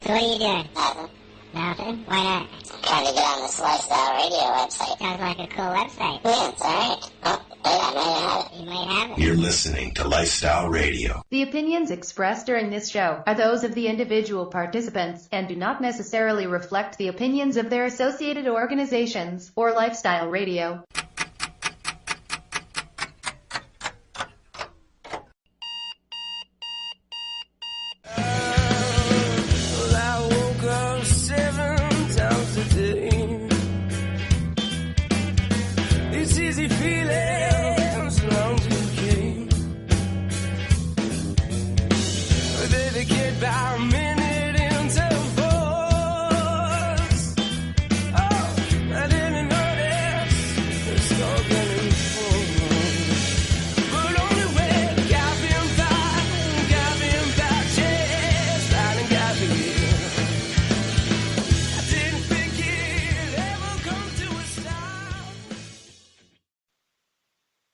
So what are you doing? Nothing. Nothing? Why not? I'm trying to get on this Lifestyle Radio website. Sounds like a cool website. Yeah, it's alright. Oh, wait, I might have it. You might have it. You're listening to Lifestyle Radio. The opinions expressed during this show are those of the individual participants and do not necessarily reflect the opinions of their associated organizations or Lifestyle Radio.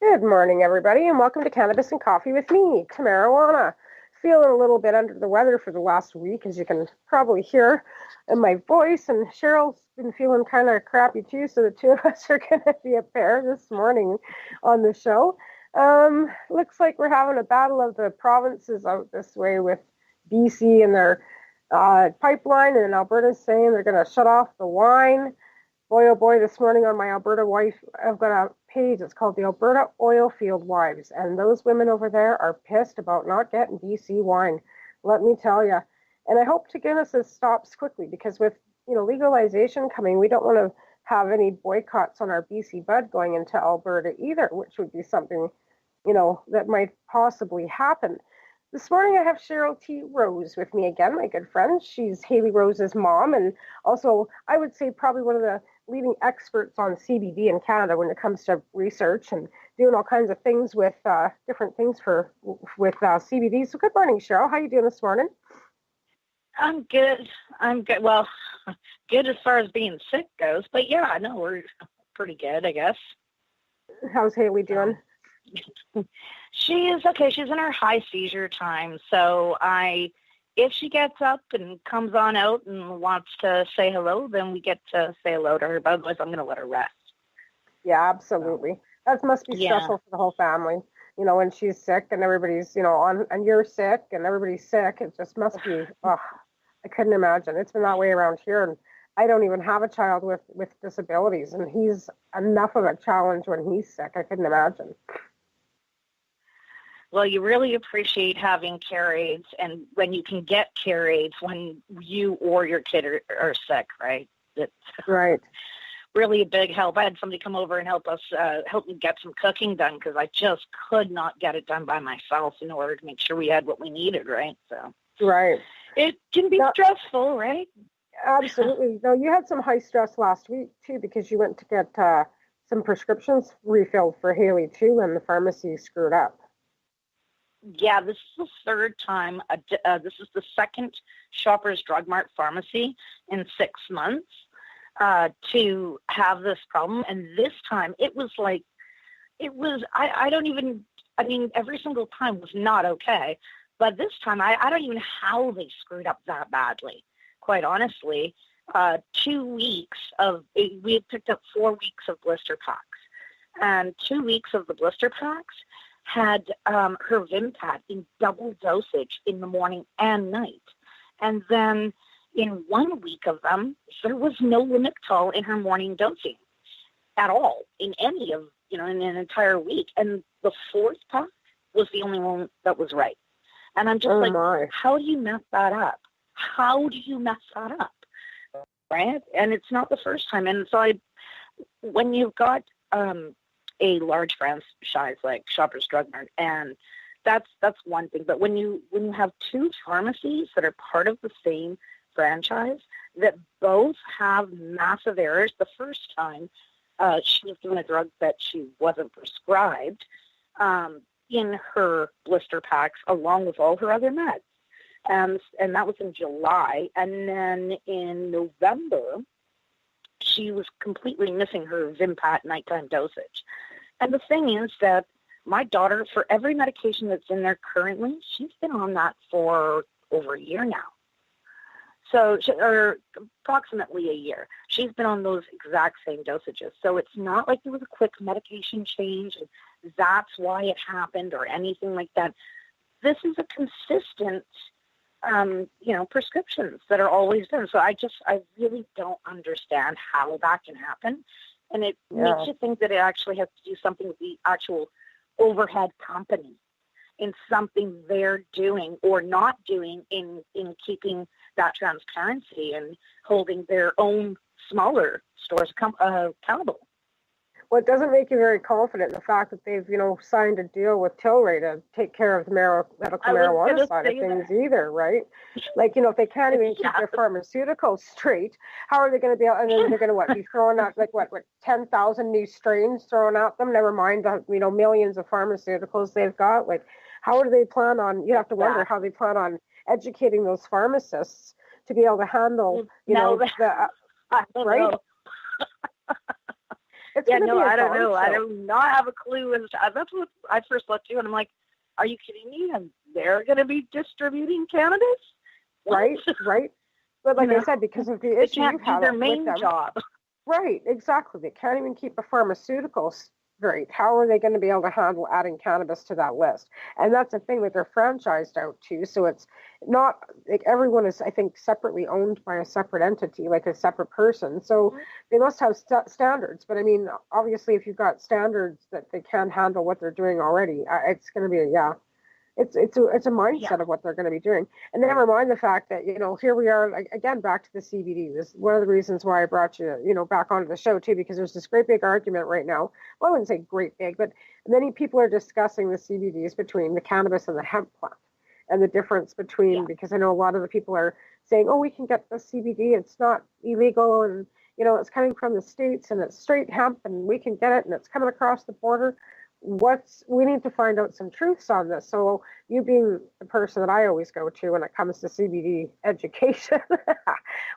Good morning, everybody, and welcome to Cannabis and Coffee with me, Tamarijuana. Feeling a little bit under the weather for the last week, as you can probably hear in my voice, and Cheryl's been feeling kind of crappy too, so the two of us are going to be a pair this morning on the show. Looks like we're having a battle of the provinces out this way with BC and their pipeline, and Alberta's saying they're going to shut off the wine. Boy, oh boy, this morning on my Alberta Wife, I've got a page. It's called the Alberta Oilfield Wives, and those women over there are pissed about not getting BC wine. Let me tell you. And I hope to goodness this stops quickly, because with legalization coming, we don't want to have any boycotts on our BC bud going into Alberta either, which would be something that might possibly happen. This morning I have Cheryl T Rose with me again, my good friend. She's Haley Rose's mom, and also I would say probably one of the leading experts on CBD in Canada when it comes to research and doing all kinds of things with different things with CBD. So good morning, Cheryl. How are you doing this morning? I'm good. Well, good as far as being sick goes, but yeah, no, we're pretty good, I guess. How's Haley doing? She is okay. She's in her high seizure time, so if she gets up and comes on out and wants to say hello, then we get to say hello to her. But otherwise, I'm going to let her rest. Yeah, absolutely. That must be stressful for the whole family. When she's sick and everybody's, and you're sick and everybody's sick, it just must be, I couldn't imagine. It's been that way around here, and I don't even have a child with disabilities, and he's enough of a challenge when he's sick. I couldn't imagine. Well, you really appreciate having care aides, and when you can get care aides when you or your kid are sick, right? It's right. Really a big help. I had somebody come over and help me get some cooking done, because I just could not get it done by myself in order to make sure we had what we needed, right? So right. It can be stressful, right? Absolutely. No, you had some high stress last week, too, because you went to get some prescriptions refilled for Haley, too, and the pharmacy screwed up. Yeah, this is the third time. This is the second Shoppers Drug Mart pharmacy in 6 months to have this problem. And this time every single time was not okay. But this time, I don't even know how they screwed up that badly, quite honestly. 2 weeks we had picked up 4 weeks of blister packs. And 2 weeks of the blister packs had her Vimpat in double dosage in the morning and night. And then in 1 week of them, there was no Lamictal in her morning dosing at all in any of, in an entire week. And the fourth pack was the only one that was right. And I'm just how do you mess that up? How do you mess that up? Right? And it's not the first time. And so when you've got a large franchise like Shoppers Drug Mart, and that's one thing. But when you have two pharmacies that are part of the same franchise that both have massive errors, the first time she was given a drug that she wasn't prescribed in her blister packs along with all her other meds, and that was in July, and then in November she was completely missing her Vimpat nighttime dosage. And the thing is that my daughter, for every medication that's in there currently, she's been on that for over a year now. or approximately a year. She's been on those exact same dosages. So it's not like there was a quick medication change and that's why it happened or anything like that. This is a consistent, prescriptions that are always done. So I really don't understand how that can happen. And it makes you think that it actually has to do something with the actual overhead company in something they're doing or not doing in keeping that transparency and holding their own smaller stores accountable. Well, it doesn't make you very confident in the fact that they've, signed a deal with Tilray to take care of the medical marijuana side of things either, right? Like, if they can't even keep their pharmaceuticals straight, how are they going to be able, and then they're going to be throwing out, 10,000 new strains thrown at them, never mind the, millions of pharmaceuticals they've got. Like, how do they plan on, you have to wonder how they plan on educating those pharmacists to be able to handle, I don't right? know. I don't know. I do not have a clue. That's what I first looked to, and I'm like, are you kidding me? And they're going to be distributing cannabis? Right. But like I said, because of the issue you've had their main job. Right, exactly. They can't even keep the pharmaceuticals straight. How are they going to be able to handle adding cannabis to that list? And that's the thing that they're franchised out too. So it's not like everyone is, I think, separately owned by a separate entity, like a separate person. So they must have standards. But I mean, obviously, if you've got standards that they can't handle what they're doing already, it's going to be It's a mindset of what they're going to be doing. And never mind the fact that, here we are, again, back to the CBD. This is one of the reasons why I brought you, back onto the show, too, because there's this great big argument right now. Well, I wouldn't say great big, but many people are discussing the CBDs between the cannabis and the hemp plant and the difference between, because I know a lot of the people are saying, oh, we can get the CBD. It's not illegal. And, it's coming from the States and it's straight hemp and we can get it and it's coming across the border. We need to find out some truths on this. So you being the person that I always go to when it comes to CBD education,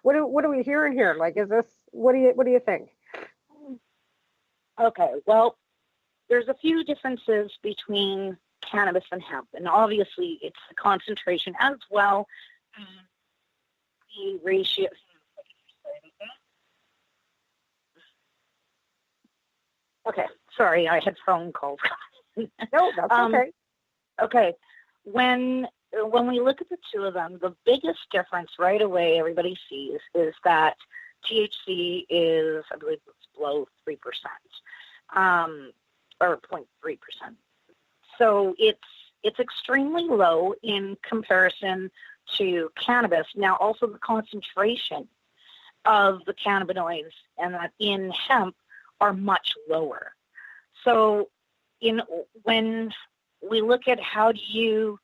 what are we hearing here? Like, is this, what do you think? Okay. Well, there's a few differences between cannabis and hemp, and obviously it's the concentration as well. The ratio. Okay, sorry, I had phone calls. No, that's okay. Okay, when we look at the two of them, the biggest difference right away everybody sees is that THC is, I believe it's below 3%, or 0.3%. So it's extremely low in comparison to cannabis. Now, also the concentration of the cannabinoids and that in hemp are much lower. So when we look at how would you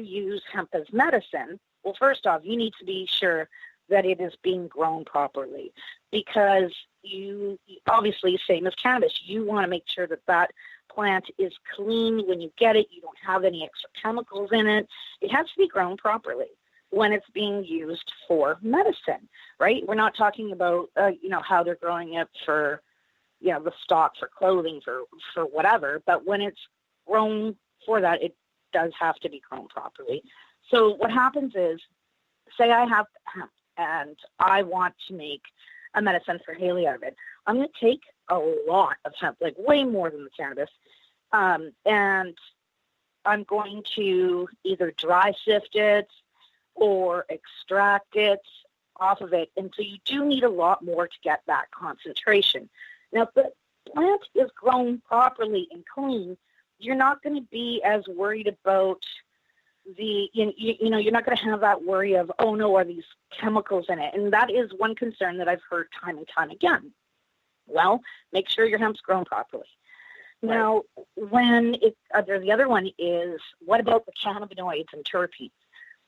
use hemp as medicine, well, first off, you need to be sure that it is being grown properly, because you obviously, same as cannabis, you want to make sure that plant is clean when you get it. You don't have any extra chemicals in it. It has to be grown properly when it's being used for medicine, right? We're not talking about, how they're growing it for, the stock for clothing, for whatever. But when it's grown for that, it does have to be grown properly. So what happens is, say I have hemp and I want to make a medicine for Haley out of it. I'm going to take a lot of hemp, like way more than the cannabis, and I'm going to either dry sift it or extract it off of it. And so you do need a lot more to get that concentration. Now, if the plant is grown properly and clean, you're not going to be as worried about you're not going to have that worry of, oh no, are these chemicals in it? And that is one concern that I've heard time and time again. Well, make sure your hemp's grown properly. Right. Now, the other one is, what about the cannabinoids and terpenes?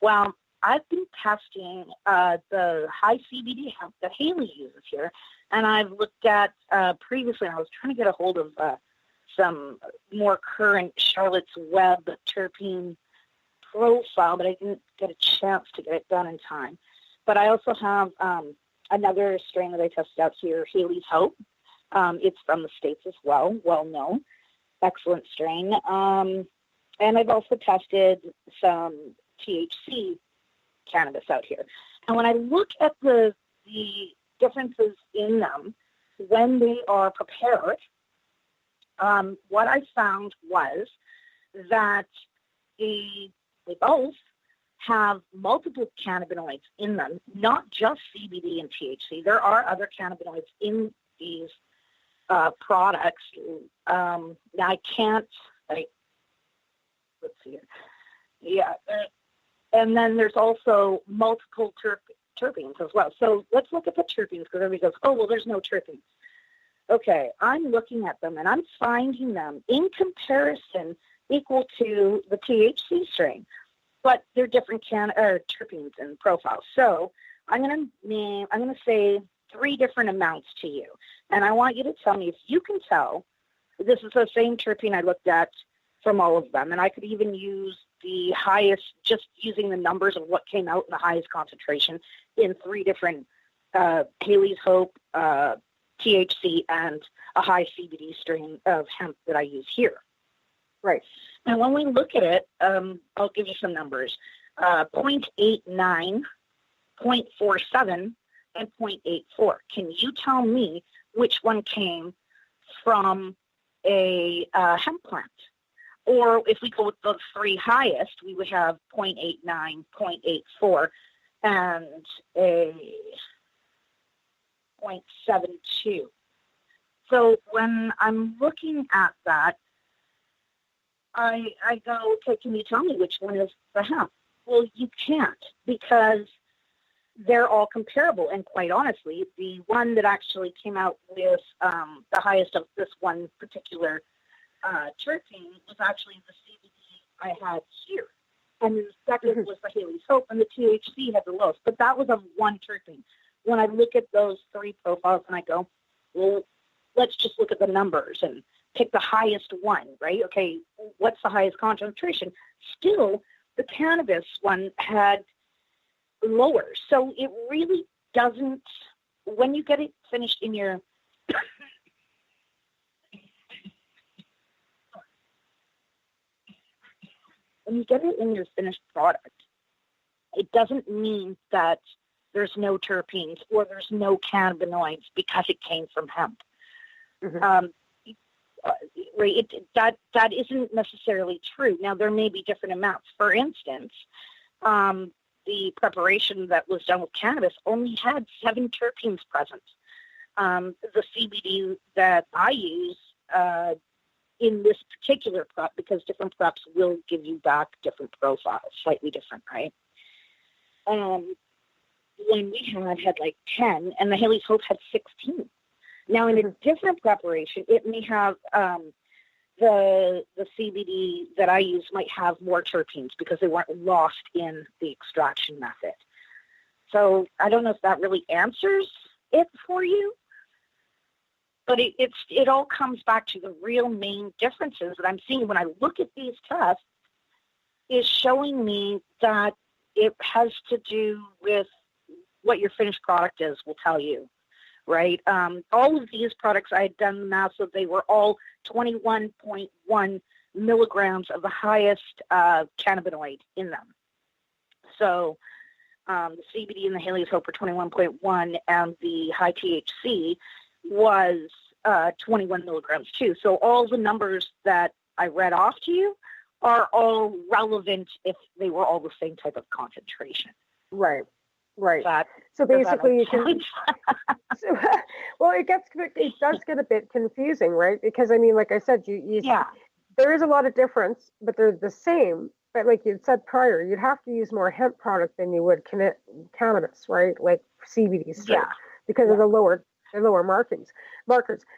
Well, I've been testing the high CBD hemp that Haley uses here, and I've looked at previously, and I was trying to get a hold of some more current Charlotte's Web terpene profile, but I didn't get a chance to get it done in time. But I also have another strain that I tested out here, Haley's Hope. It's from the States as well known. Excellent strain. And I've also tested some THC cannabis out here. And when I look at the differences in them when they are prepared, what I found was that they both have multiple cannabinoids in them, not just CBD and THC. There are other cannabinoids in these products. Now I can't, let's see here. Yeah. And then there's also multiple terpenes as well. So let's look at the terpenes, because everybody goes, oh, well, there's no terpenes. Okay, I'm looking at them, and I'm finding them in comparison equal to the THC strain, but they're different terpenes and profiles. So I'm going to say 3 different amounts to you, and I want you to tell me if you can tell. This is the same terpene I looked at from all of them, and I could even use the highest, just using the numbers of what came out in the highest concentration in 3 different Haley's Hope, THC, and a high CBD strain of hemp that I use here. Right. And when we look at it, I'll give you some numbers. 0.89, 0.47, and 0.84. Can you tell me which one came from a hemp plant? Or if we go with the 3 highest, we would have 0.89, 0.84, and a 0.72. So when I'm looking at that, I go, okay, can you tell me which one is the hemp? Well, you can't, because they're all comparable. And quite honestly, the one that actually came out with the highest of this one particular terpene was actually the CBD I had here. And then the second was the Haley's Hope, and the THC had the lowest. But that was of one terpene. When I look at those 3 profiles and I go, well, let's just look at the numbers and pick the highest one, right? Okay, what's the highest concentration? Still, the cannabis one had lower. So it really doesn't, when you get it finished in your, when you get it in your finished product, it doesn't mean that there's no terpenes or there's no cannabinoids because it came from hemp. Mm-hmm. Right? That isn't necessarily true. Now, there may be different amounts. For instance, the preparation that was done with cannabis only had 7 terpenes present. The CBD that I use in this particular prep, because different preps will give you back different profiles, slightly different, right? When we had like 10, and the Haley's Hope had 16. Now, in a different preparation, it may have the CBD that I use might have more terpenes because they weren't lost in the extraction method. So I don't know if that really answers it for you, but it all comes back to the real main differences that I'm seeing when I look at these tests is showing me that it has to do with what your finished product is, will tell you. Right? All of these products, I had done the math, so they were all 21.1 milligrams of the highest cannabinoid in them. So the CBD and the Haley's Hope were 21.1, and the high THC was 21 milligrams too. So all the numbers that I read off to you are all relevant if they were all the same type of concentration. Right. Right. So Does basically, you that make can. Well, it does get a bit confusing, right? Because I mean, like I said, there is a lot of difference, but they're the same. But like you said prior, you'd have to use more hemp product than you would cannabis, right? Like CBD strain, because of the lower markers.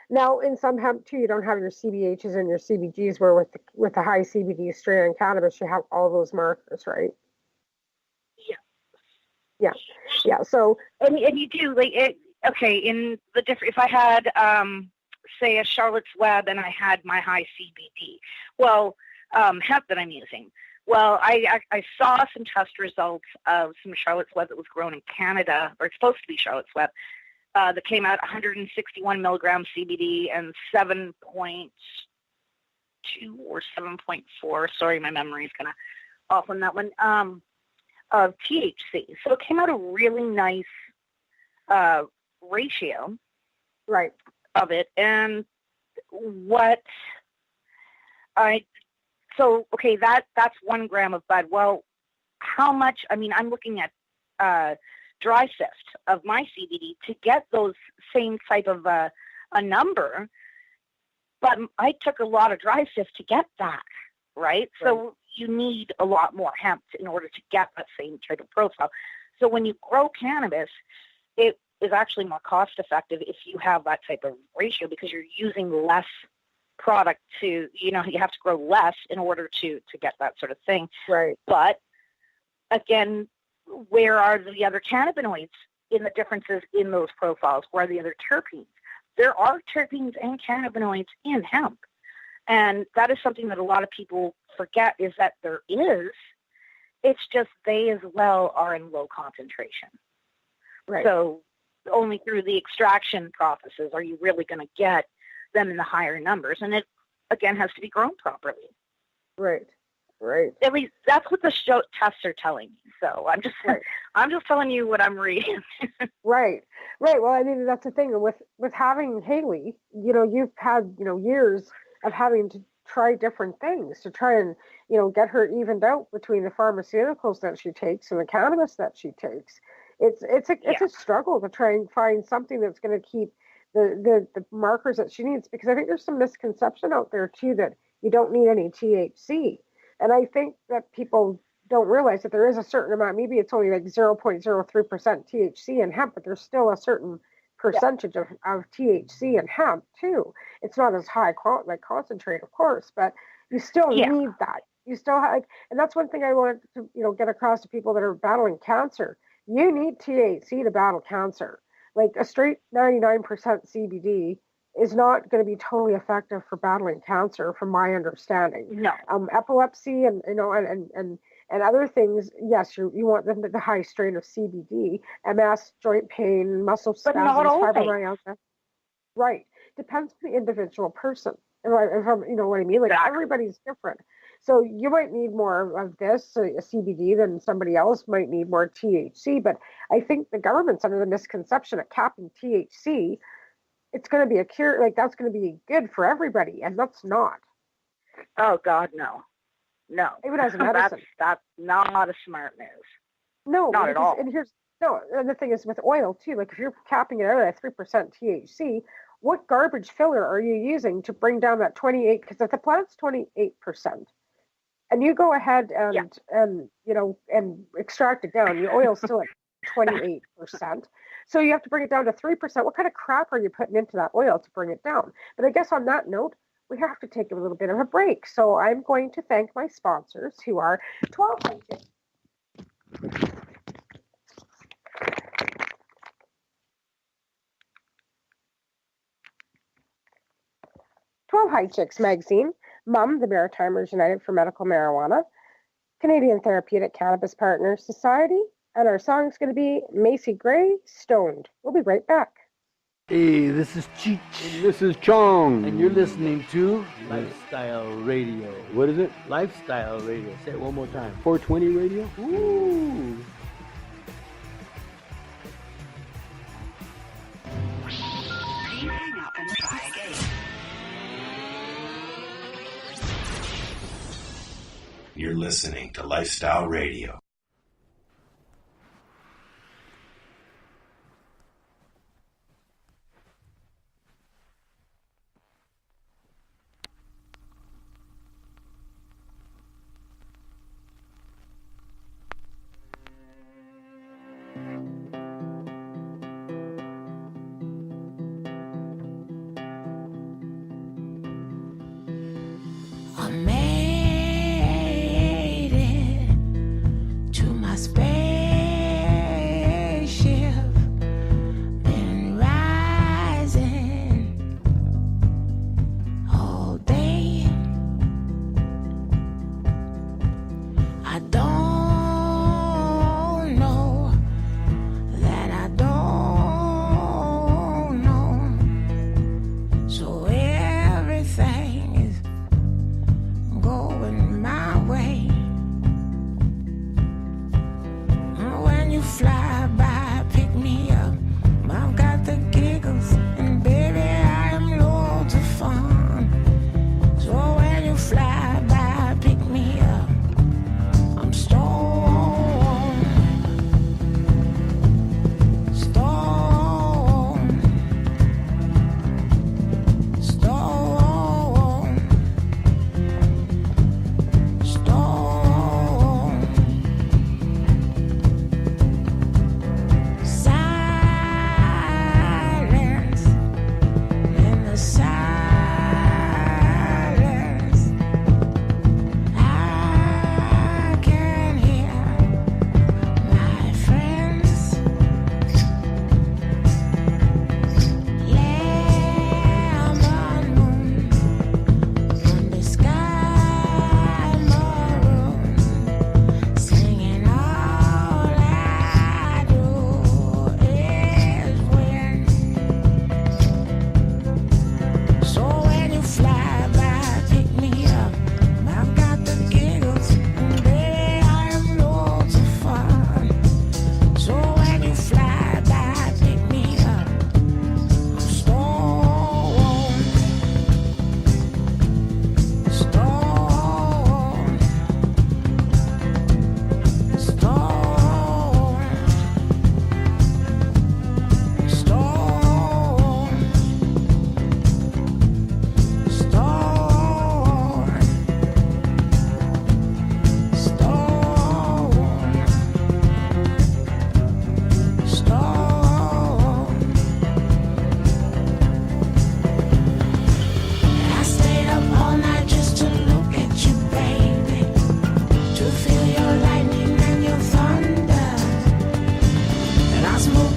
Now, in some hemp too, you don't have your CBHs and your CBGs, where with the high CBD strain in cannabis, you have all those markers, right? Yeah. So, and you do like it. Okay, in the different. If I had, say, a Charlotte's Web, and I had my high CBD, well, hemp that I'm using. Well, I saw some test results of some Charlotte's Web that was grown in Canada, or it's supposed to be Charlotte's Web, that came out 161 milligrams CBD and 7.2 or 7.4. Sorry, my memory is kind of off on that one. of THC. So it came out a really nice ratio Right. of it. And that's 1 gram of bud. Well, how much? I mean, I'm looking at dry sift of my CBD to get those same type of a number, but I took a lot of dry sift to get that, right? So you need a lot more hemp in order to get that same type of profile. So when you grow cannabis, it is actually more cost effective if you have that type of ratio, because you're using less product to, you have to grow less in order to get that sort of thing. Right. But again, where are the other cannabinoids in the differences in those profiles? Where are the other terpenes? There are terpenes and cannabinoids in hemp. And that is something that a lot of people forget, is that there is. It's just they as well are in low concentration. Right. So only through the extraction processes are you really going to get them in the higher numbers. And it, again, has to be grown properly. Right. Right. At least that's what the tests are telling me. So I'm just telling you what I'm reading. Right. Right. Well, I mean, that's the thing with having Haley, you've had, years of having to try different things to try and, get her evened out between the pharmaceuticals that she takes and the cannabis that she takes. It's a struggle to try and find something that's going to keep the markers that she needs, because I think there's some misconception out there too that you don't need any THC. And I think that people don't realize that there is a certain amount, maybe it's only like 0.03% THC in hemp, but there's still a certain percentage of THC in hemp too. It's not as high concentrate, of course, but you still need that. You still have, and that's one thing I wanted to, get across to people that are battling cancer. You need THC to battle cancer. Like a straight 99% CBD is not going to be totally effective for battling cancer, from my understanding. No. Epilepsy and other things, yes, you want the high strain of CBD, MS, joint pain, muscle spasms, fibromyalgia. Right. Depends on the individual person. If you know what I mean? Like everybody's different. So you might need more of this, a CBD, than somebody else might need more THC. But I think the government's under the misconception of capping THC. It's going to be a cure, like that's going to be good for everybody, and that's not. Oh God, no. Even as a medicine, that's not a smart move. No, not at all. And the thing is with oil too. Like if you're capping it out at 3% THC, what garbage filler are you using to bring down that 28? Because if the plant's 28%, and you go ahead and extract it down, the oil's still at 28%. So you have to bring it down to 3%. What kind of crap are you putting into that oil to bring it down? But I guess on that note, we have to take a little bit of a break. So I'm going to thank my sponsors, who are 12 High Chicks. 12 High Chicks magazine, MUM, the Maritimers United for Medical Marijuana, Canadian Therapeutic Cannabis Partners Society, and our song's going to be Macy Gray, Stoned. We'll be right back. Hey, this is Cheech. And this is Chong. And you're listening to Lifestyle Radio. What is it? Lifestyle Radio. Say it one more time. 420 radio? Ooh. Hang up and try again. You're listening to Lifestyle Radio. I made it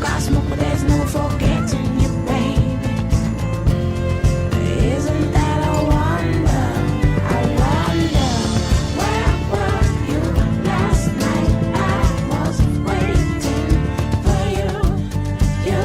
got smoke, but there's no forgetting you, baby. Isn't that a wonder? I wonder, where were you last night? I was waiting for you, you.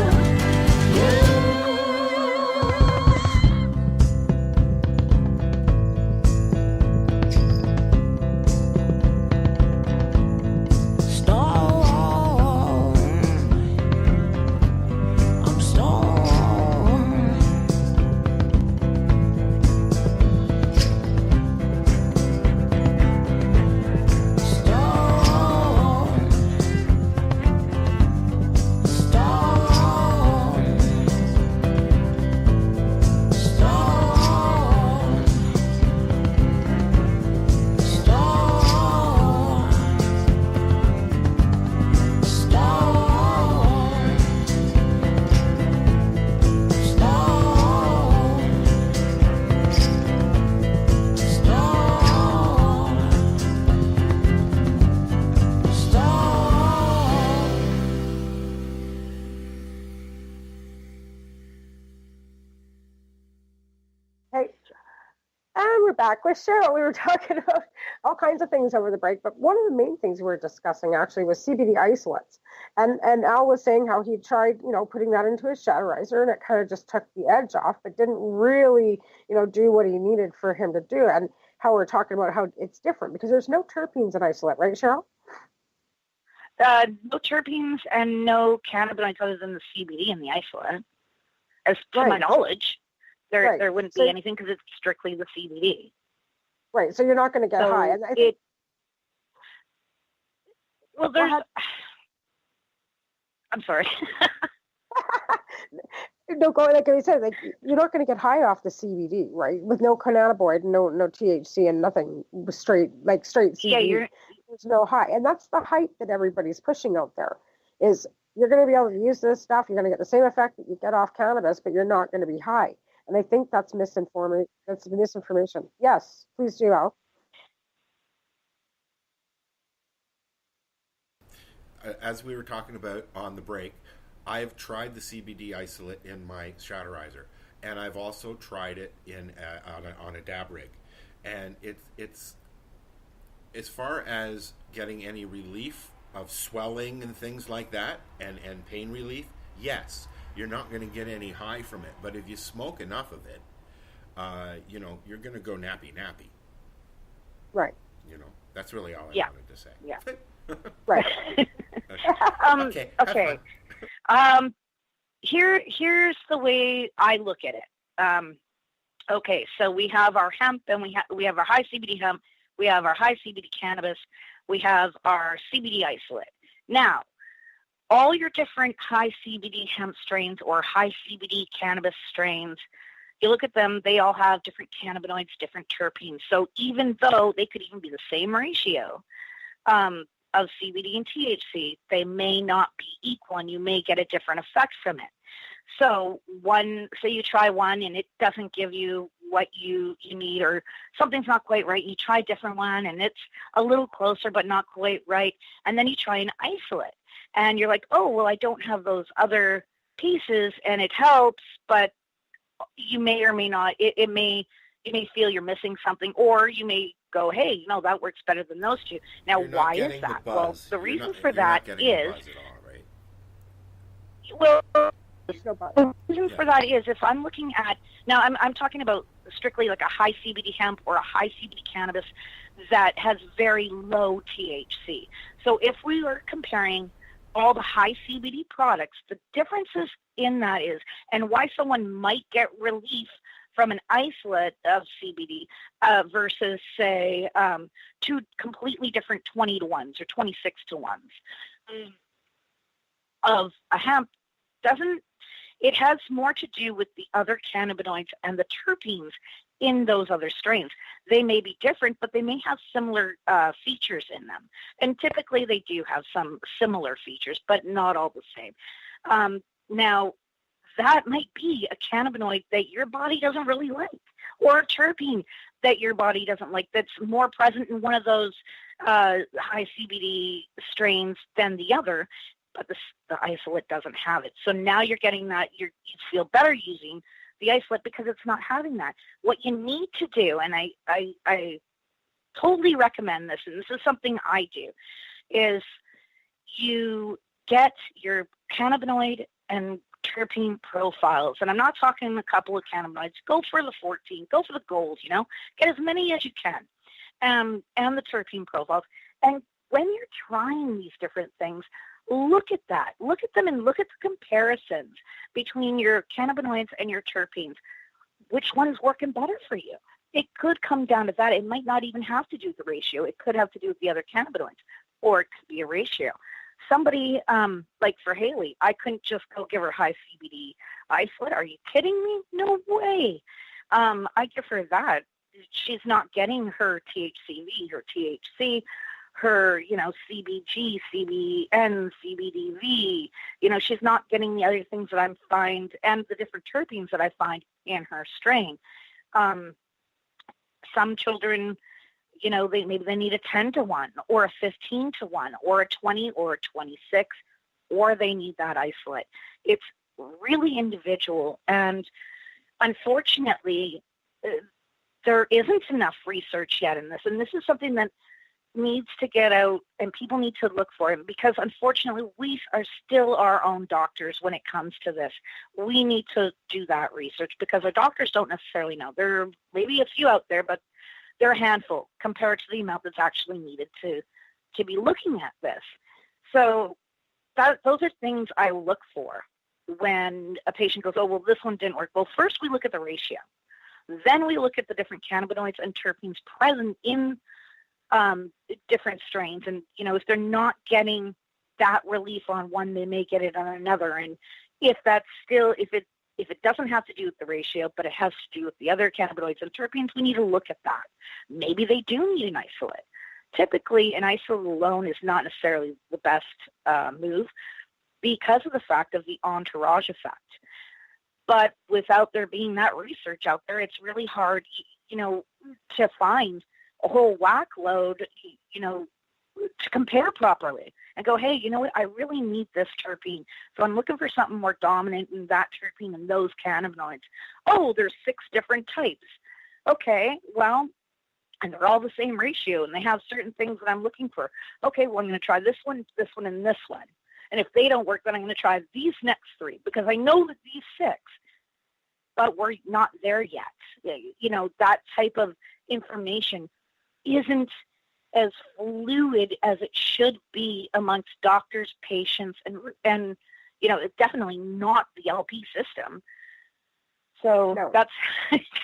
Hey, and we're back with Cheryl. We were talking about all kinds of things over the break, but one of the main things we were discussing actually was CBD isolates. And Al was saying how he tried, putting that into his shadowizer, and it kind of just took the edge off, but didn't really, do what he needed for him to do. And how we're talking about how it's different because there's no terpenes in isolate, right, Cheryl? No terpenes and no cannabinoids other than the CBD in the isolate, as to my knowledge. There wouldn't be anything because it's strictly the CBD. Right, so you're not going to get high. And I'm sorry. No, like I said, you're not going to get high off the CBD, right? With no cannabinoid, no THC, and nothing straight CBD. Yeah, there's no high, and that's the hype that everybody's pushing out there. Is you're going to be able to use this stuff, you're going to get the same effect that you get off cannabis, but you're not going to be high. And I think that's misinformation. That's misinformation. Yes, please do, Al. As we were talking about on the break, I've tried the CBD isolate in my shadowizer, and I've also tried it on a dab rig. And it's as far as getting any relief of swelling and things like that, and pain relief, yes. You're not going to get any high from it, but if you smoke enough of it, you're going to go nappy. Right. That's really all I wanted to say. Yeah. Right. Okay. Here's the way I look at it. Okay, so we have our hemp, and we have our high CBD hemp, we have our high CBD cannabis, we have our CBD isolate. Now, all your different high CBD hemp strains or high CBD cannabis strains, you look at them, they all have different cannabinoids, different terpenes. So even though they could even be the same ratio of CBD and THC, they may not be equal, and you may get a different effect from it. So say you try one and it doesn't give you what you need, or something's not quite right, you try a different one and it's a little closer but not quite right, and then you try an isolate. And you're like, oh, well, I don't have those other pieces, and it helps, but you may or may not. You may feel you're missing something, or you may go, hey, that works better than those two. Now, why is that? Well, the reason for that is, the reason for that is if I'm looking at, now I'm talking about strictly like a high CBD hemp or a high CBD cannabis that has very low THC. So if we were comparing all the high CBD products, the differences in that is, and why someone might get relief from an isolate of CBD versus, say, two completely different 20-to-1s or 26-to-1s of a hemp, it has more to do with the other cannabinoids and the terpenes in those other strains. They may be different, but they may have similar features in them. And typically they do have some similar features, but not all the same. Now, that might be a cannabinoid that your body doesn't really like, or a terpene that your body doesn't like that's more present in one of those high CBD strains than the other. but the isolate doesn't have it. So now you're getting that, you feel better using the isolate because it's not having that. What you need to do, and I totally recommend this, and this is something I do, is you get your cannabinoid and terpene profiles. And I'm not talking a couple of cannabinoids. Go for the 14. Go for the gold, Get as many as you can. And the terpene profiles. And when you're trying these different things, look at that. Look at them and look at the comparisons between your cannabinoids and your terpenes. Which one is working better for you? It could come down to that. It might not even have to do with the ratio. It could have to do with the other cannabinoids, or it could be a ratio. Somebody, like for Haley, I couldn't just go give her high CBD isolate. Are you kidding me? No way. I give her that. She's not getting her THCV, her THC, her, CBG, CBN, CBDV. She's not getting the other things that I find and the different terpenes that I find in her strain. Some children, maybe they need a 10-to-1 or a 15-to-1 or a 20 or a 26, or they need that isolate. It's really individual. And unfortunately, there isn't enough research yet in this. And this is something that needs to get out and people need to look for it, because unfortunately we are still our own doctors when it comes to this. We need to do that research because our doctors don't necessarily know. There are maybe a few out there, but they're a handful compared to the amount that's actually needed to be looking at this. So those are things I look for when a patient goes, oh, well, this one didn't work. Well, first we look at the ratio. Then we look at the different cannabinoids and terpenes present in different strains. And, if they're not getting that relief on one, they may get it on another. And if it doesn't have to do with the ratio, but it has to do with the other cannabinoids and terpenes, we need to look at that. Maybe they do need an isolate. Typically, an isolate alone is not necessarily the best move because of the fact of the entourage effect. But without there being that research out there, it's really hard, to find a whole whack load, to compare properly and go, hey, you know what? I really need this terpene. So I'm looking for something more dominant in that terpene and those cannabinoids. Oh, there's 6 different types. Okay, well, and they're all the same ratio and they have certain things that I'm looking for. Okay, well, I'm going to try this one, and this one. And if they don't work, then I'm going to try these next 3 because I know that these 6, but we're not there yet. That type of information isn't as fluid as it should be amongst doctors, patients, and it's definitely not the LP system. So that's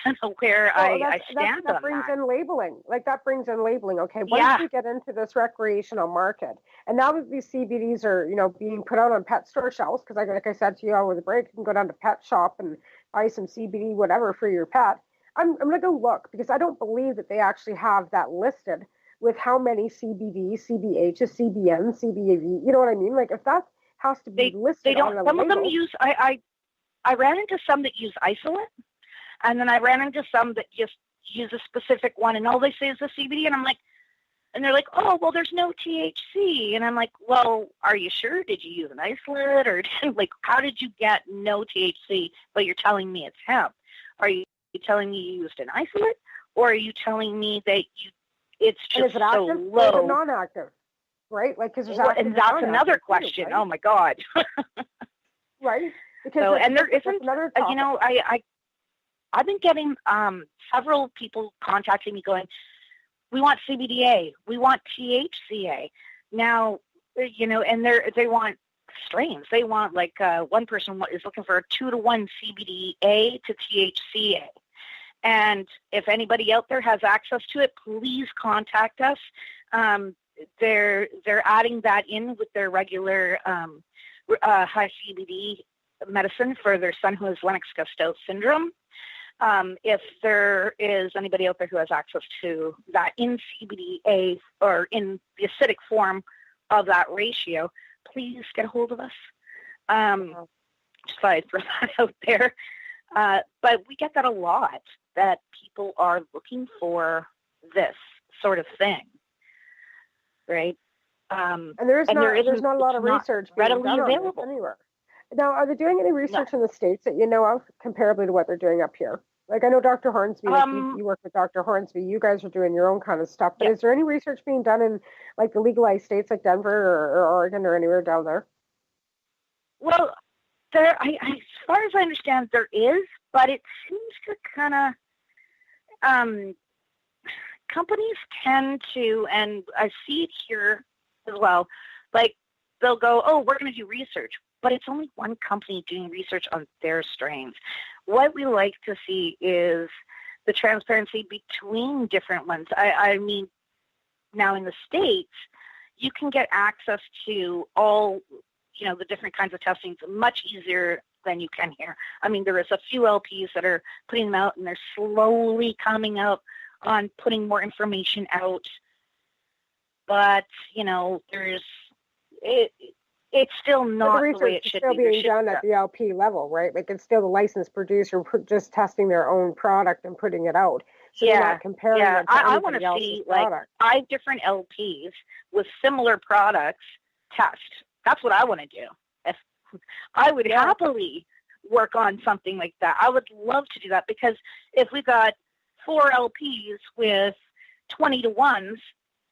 kind of where I stand that on brings that. in labeling. That brings in labeling. Okay, once we get into this recreational market, and now that these CBDs are, being put out on pet store shelves, because like I said to you over the break, you can go down to Pet Shop and buy some CBD, whatever, for your pet. I'm going to go look because I don't believe that they actually have that listed with how many CBD, CBH, CBN, CBAV. You know what I mean? If that has to be listed, they don't. On a some label, of them use. I ran into some that use isolate, and then I ran into some that just use a specific one, and all they say is the CBD, and I'm like, and they're like, oh, well, there's no THC, and I'm like, well, are you sure? Did you use an isolate, or how did you get no THC, but you're telling me it's hemp? Are you telling me you used an isolate, or are you telling me that it's just so low? Or is it non-active, right? Because there's and that's another question. Too, right? Oh my God. Right. Because so, and there isn't. Another I've been getting several people contacting me going, we want CBDA, we want THCA. Now, and they want strains. They want one person is looking for a 2-to-1 CBDA to THCA. And if anybody out there has access to it, please contact us. They're adding that in with their regular high CBD medicine for their son who has Lennox-Gastaut syndrome. If there is anybody out there who has access to that in CBDA or in the acidic form of that ratio, please get a hold of us. Just thought I'd throw that out there. But we get that a lot, that people are looking for this sort of thing, right? And there's not a lot of it's not research being readily done on this available. anywhere. Now, are they doing any research No. in the States that you know of, comparably to what they're doing up here? Like, I know Dr. Hornsby, like you work with Dr. Hornsby, you guys are doing your own kind of stuff, but Yeah. is there any research being done in, like, the legalized states like Denver or Oregon or anywhere down there? Well, as far as I understand, there is, but it seems to kind of, companies tend to, and I see it here as well, like they'll go, oh, we're going to do research, but it's only one company doing research on their strains. What we like to see is the transparency between different ones. I mean, now in the States, you can get access to all, the different kinds of testings much easier than you can here. I mean, there is a few LPs that are putting them out, and they're slowly coming out on putting more information out. But, it's still not the way it should be. The research is still being done at the LP level, right? Like, it's still the licensed producer just testing their own product and putting it out. So you're not comparing it to I want anybody to see else's product. 5 different LPs with similar products test. That's what I want to do. I would happily work on something like that. I would love to do that, because if we got 4 LPs with 20 to 1s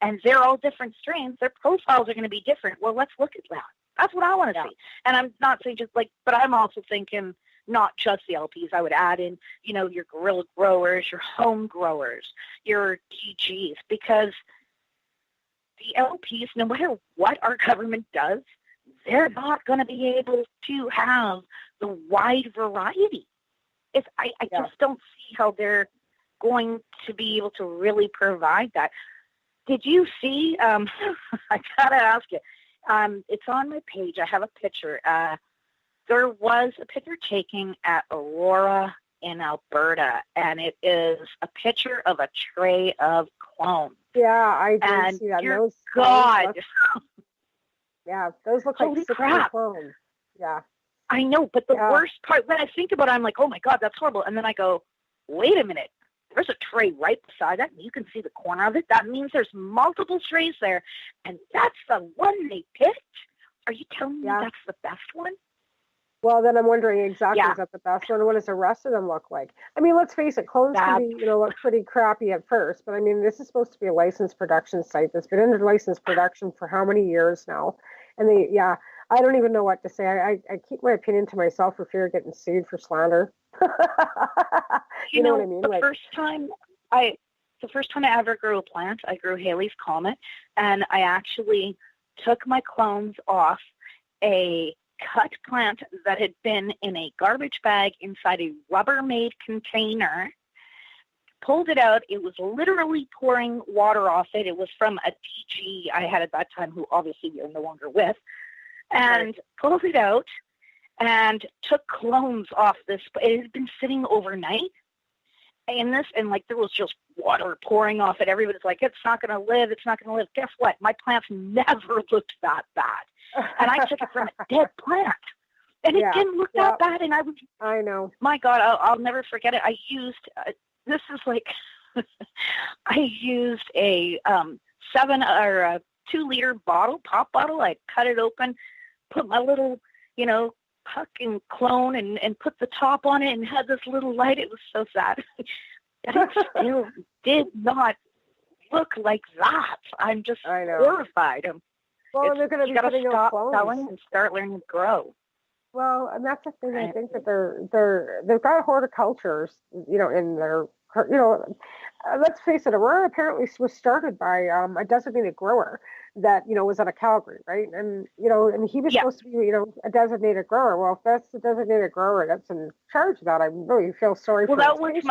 and they're all different strains, their profiles are going to be different. Well, let's look at that. That's what I want to see. And I'm not saying but I'm also thinking not just the LPs. I would add in, your guerrilla growers, your home growers, your DGs, because the LPs, no matter what our government does, they're not going to be able to have the wide variety. I just don't see how they're going to be able to really provide that. Did you see, I got to ask you, it's on my page. I have a picture. There was a picture taken at Aurora in Alberta, and it is a picture of a tray of clones. Yeah, I did see that. Dear God. Those look Holy like 60 crap. clones. Yeah. I know, but the worst part, when I think about it, I'm like, oh my God, that's horrible. And then I go, wait a minute. There's a tray right beside that, and you can see the corner of it. That means there's multiple trays there, and that's the one they picked? Are you telling me that's the best one? Well, then I'm wondering exactly, is that the best one? What does the rest of them look like? I mean, let's face it, clones can be, look pretty crappy at first, but I mean, this is supposed to be a licensed production site that's been under licensed production for how many years now? And I don't even know what to say. I keep my opinion to myself for fear of getting sued for slander. you know what I mean? The first time I ever grew a plant, I grew Haley's Comet, and I actually took my clones off a cut plant that had been in a garbage bag inside a Rubbermaid container, pulled it out. It was literally pouring water off it. It was from a DG I had at that time, who obviously we are no longer with, and pulled it out and took clones off this. It had been sitting overnight in this, and there was just water pouring off it. Everybody's like, it's not going to live. It's not going to live. Guess what? My plants never looked that bad. And I took it from a dead plant, and it didn't look that bad. And I know. My God, I'll never forget it. I used, this is I used a 2-liter pop bottle. I cut it open, put my little, puck and clone and put the top on it and had this little light. It was so sad. And it still did not look like that. I'm just horrified. Well, they're going to be putting out clones. Selling and start learning to grow. Well, and that's the thing. I think that they've got horticultures, in their, let's face it, Aurora apparently was started by a designated grower that, was out of Calgary, right? And, and he was supposed to be, a designated grower. Well, if that's the designated grower that's in charge of that, I really feel sorry for him. Well, that was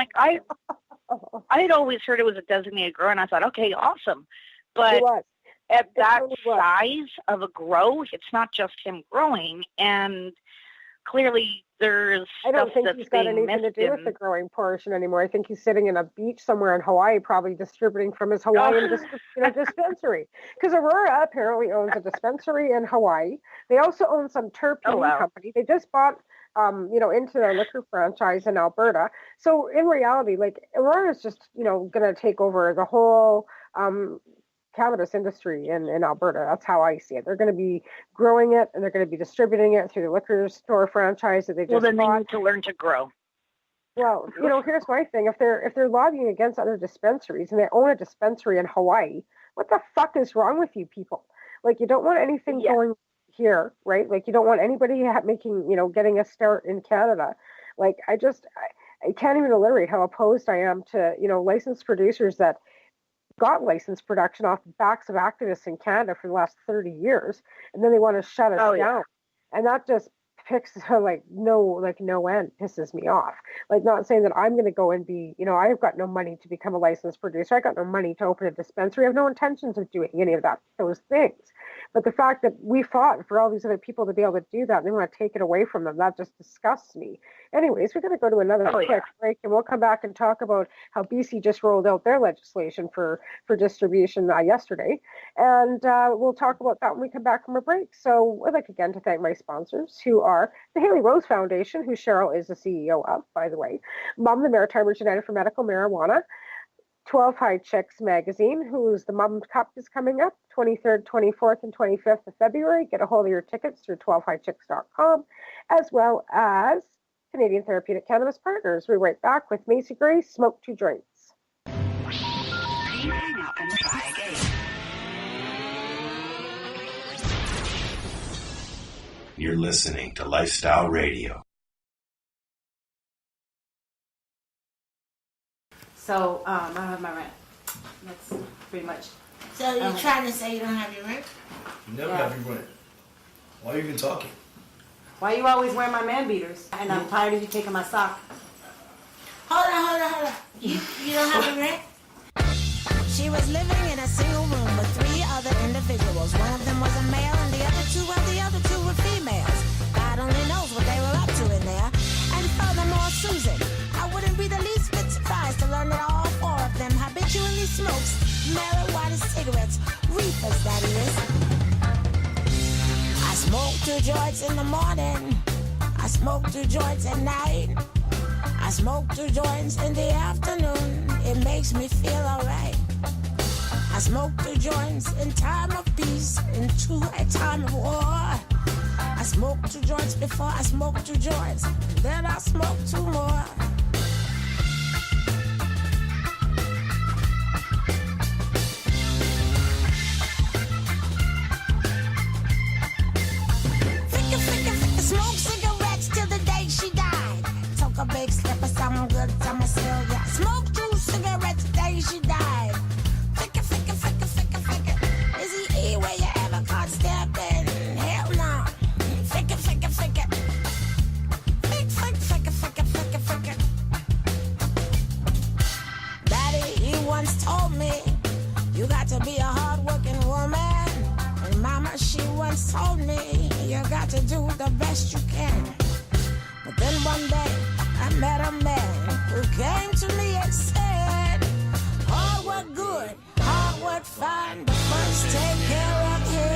I had always heard it was a designated grower, and I thought, okay, awesome. But at that size of a grow, it's not just him growing, and clearly there's I don't think he's got anything to do with the growing portion anymore. I think he's sitting in a beach somewhere in Hawaii, probably distributing from his Hawaiian dispensary. Because Aurora apparently owns a dispensary in Hawaii. They also own some terpene company. They just bought, into their liquor franchise in Alberta. So in reality, Aurora is just, going to take over the whole cannabis industry in Alberta. That's how I see it. They're going to be growing it, and they're going to be distributing it through the liquor store franchise that they just Well, then they bought. need to learn to grow. Well, here's my thing. If they're lobbying against other dispensaries and they own a dispensary in Hawaii, what the fuck is wrong with you people? Like, you don't want anything going here, right? Like, you don't want anybody getting a start in Canada. Like, I can't even alliterate how opposed I am to, licensed producers that got licensed production off the backs of activists in Canada for the last 30 years, and then they want to shut us down. And that just no end pisses me off. Like, not saying that I'm going to go and be, I've got no money to become a licensed producer. I got no money to open a dispensary. I have no intentions of doing any of those things. But the fact that we fought for all these other people to be able to do that, and they want to take it away from them, that just disgusts me. Anyways, we're going to go to another quick break, and we'll come back and talk about how BC just rolled out their legislation for distribution yesterday. And we'll talk about that when we come back from a break. So I'd like again to thank my sponsors, who are the Haley Rose Foundation, who Cheryl is the CEO of, by the way, Mom the Maritimers United for Medical Marijuana, 12 High Chicks Magazine, whose the Mom Cup is coming up, 23rd, 24th, and 25th of February. Get a hold of your tickets through 12highchicks.com, as well as Canadian Therapeutic Cannabis Partners. We're right back with Macy Gray, Smoke Two Joints. Hang up and try again. You're listening to Lifestyle Radio. So, I don't have my rent. That's pretty much. So you're trying to say you don't have your rent? You never have your rent. Why are you even talking? Why you always wearing my man beaters? And I'm tired of you taking my sock. Hold on. You don't have a rent? She was living in a single room with 3 other individuals. One of them was a male and the other two were females. God only knows what they were up to in there. And furthermore, Susan, I wouldn't be the least bit surprised to learn that all 4 of them habitually smokes marijuana cigarettes, reefers that is. I smoke 2 joints in the morning. I smoke 2 joints at night. I smoke 2 joints in the afternoon. It makes me feel alright. I smoke 2 joints in time of peace, into a time of war. I smoke 2 joints before I smoke 2 joints, and then I smoke 2 more. Ficka, smoke cigarettes till the day she died. Took a big slip of something good to myself. Yeah. Smoke 2 cigarettes the day she died. Ficka. Is he anywhere you ever caught stepping? Hell no. Ficka. Ficka. Daddy, he once told me, you got to be a hard-working woman. And Mama, she once told me, you got to do the best you can. But then one day, I met a man who came to me and said, hard work good, hard work fine, but first take care of him.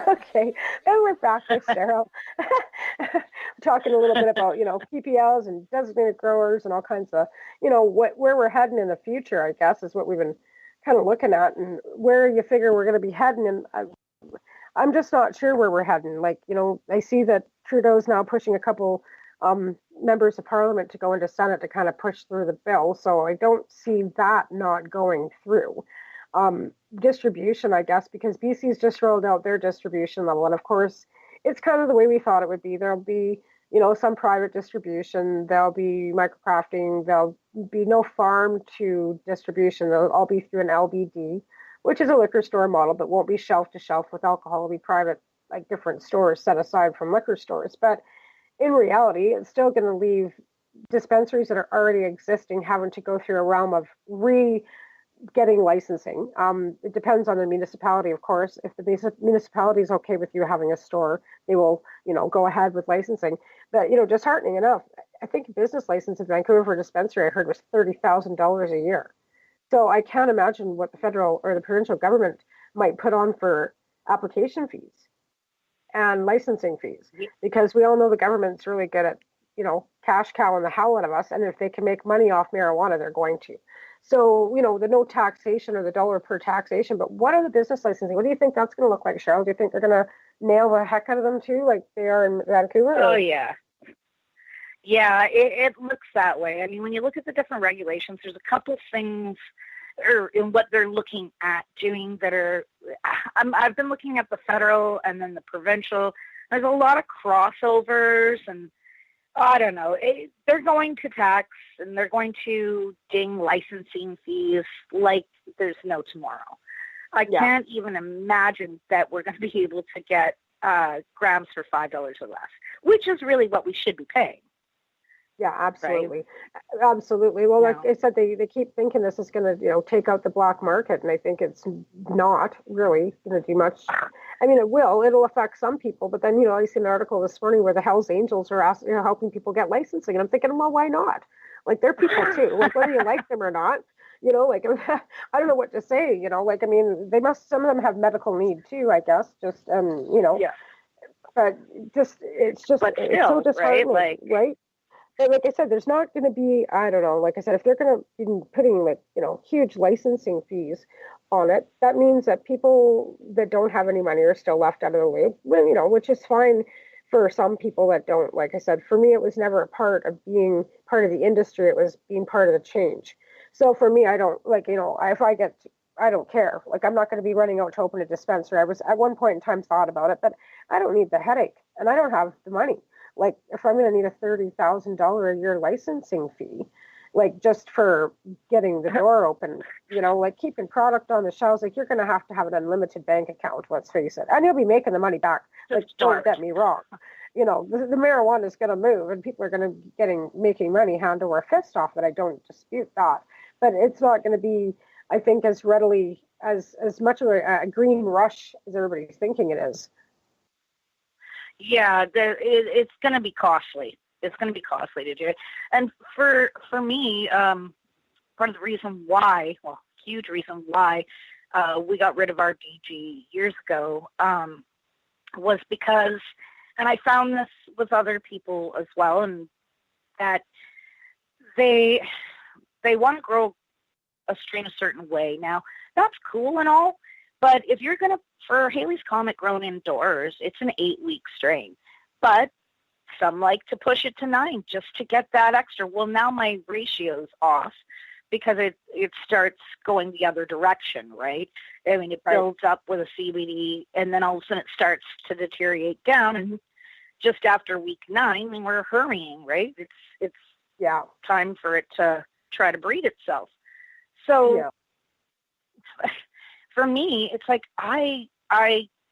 Okay, and we're back with Cheryl. Talking a little bit about, PPLs and designated growers and all kinds of, where we're heading in the future, I guess, is what we've been kind of looking at, and where you figure we're going to be heading. And I'm just not sure where we're heading. Like, I see that Trudeau's now pushing a couple members of parliament to go into Senate to kind of push through the bill. So I don't see that not going through. Distribution, I guess, because BC's just rolled out their distribution level. And of course, it's kind of the way we thought it would be. There'll be, some private distribution. There'll be microcrafting. There'll be no farm to distribution. They'll all be through an LBD, which is a liquor store model, but won't be shelf to shelf with alcohol. It'll be private, like different stores set aside from liquor stores. But in reality, it's still going to leave dispensaries that are already existing having to go through a realm of getting licensing. It depends on the municipality, of course. If the municipality is okay with you having a store, they will, go ahead with licensing. But, disheartening enough, I think a business license in Vancouver for a dispensary, I heard, was $30,000 a year. So I can't imagine what the federal or the provincial government might put on for application fees and licensing fees, because we all know the government's really good at, cash cowing the hell out of us. And if they can make money off marijuana, they're going to. So, the no taxation or the dollar per taxation, but what are the business licensing? What do you think that's going to look like, Cheryl? Do you think they're going to nail the heck out of them too, like they are in Vancouver? Oh, yeah. Yeah, it looks that way. I mean, when you look at the different regulations, there's a couple things in what they're looking at doing that are, I've been looking at the federal and then the provincial. There's a lot of crossovers, and I don't know. They're going to tax and they're going to ding licensing fees like there's no tomorrow. I can't even imagine that we're going to be able to get grams for $5 or less, which is really what we should be paying. Yeah, absolutely. Right? Absolutely. Well, like I said, they keep thinking this is going to, take out the black market, and I think it's not really going to do much. I mean, it'll affect some people, but then, I see an article this morning where the Hells Angels are helping people get licensing, and I'm thinking, well, why not? Like, they're people too. Like, whether you like them or not, like, I don't know what to say, like, I mean, some of them have medical need too, I guess, just, Yeah. But it's so disheartening, right? But like I said, there's not going to be, I don't know, like I said, if they're going to be putting huge licensing fees on it, that means that people that don't have any money are still left out of the loop, which is fine for some people that don't. Like I said, for me, it was never a part of being part of the industry. It was being part of the change. So for me, I don't I don't care. Like, I'm not going to be running out to open a dispensary. I was at one point in time thought about it, but I don't need the headache and I don't have the money. Like, if I'm going to need a $30,000 a year licensing fee, like just for getting the door open, like keeping product on the shelves, like you're going to have an unlimited bank account, let's face it. And you'll be making the money back. Like, don't get me wrong. The marijuana is going to move and people are going to be making money hand over fist off it. I don't dispute that. But it's not going to be, I think, as readily as much of a green rush as everybody's thinking it is. Yeah, it's going to be costly. It's going to be costly to do it. And for me, part of the reason why, huge reason why we got rid of our DG years ago was because, and I found this with other people as well, and that they want to grow a strain a certain way. Now, that's cool and all, but if you're going to, for Haley's Comet grown indoors, it's an 8-week strain. But some like to push it to 9 just to get that extra. Well, now my ratio's off because it starts going the other direction, right? I mean, it builds up with a CBD, and then all of a sudden it starts to deteriorate down. And just after week 9, we're hurrying, right? It's time for it to try to breed itself. So for me, it's like I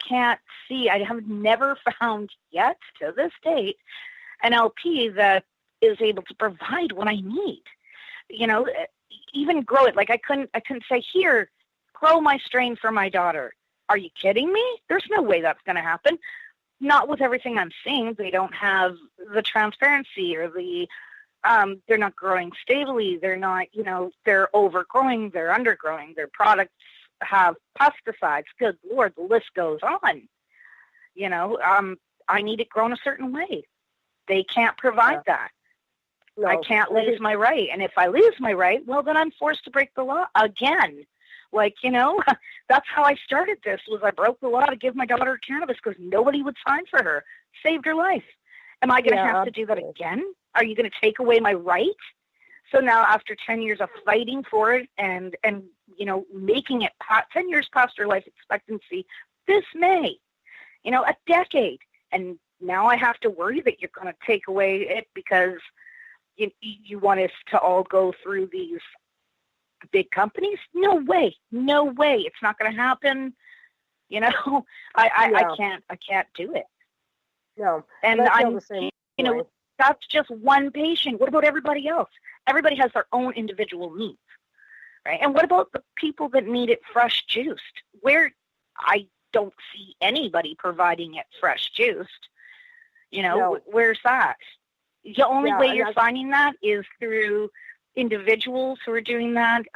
can't see, I have never found yet to this date an LP that is able to provide what I need. Even grow it. Like I couldn't say, here, grow my strain for my daughter. Are you kidding me? There's no way that's going to happen. Not with everything I'm seeing. They don't have the transparency or the they're not growing stably. They're not, they're overgrowing, they're undergrowing. Their products have pesticides. Good Lord, the list goes on. I need it grown a certain way. They can't provide that. No, I can't lose my right. And if I lose my right, well, then I'm forced to break the law again. Like, that's how I started this, was I broke the law to give my daughter cannabis because nobody would sign for her. Saved her life. Am I going to have to do that again? Are you going to take away my right? So now after 10 years of fighting for it and making it 10 years past her life expectancy this May, a decade. And now I have to worry that you're going to take away it because you want us to all go through these big companies? No way. It's not going to happen. I can't do it. No. And that's just one patient. What about everybody else? Everybody has their own individual needs, right? And what about the people that need it fresh juiced? Where I don't see anybody providing it fresh juiced. Where's that? The only way you're finding that is through individuals who are doing that,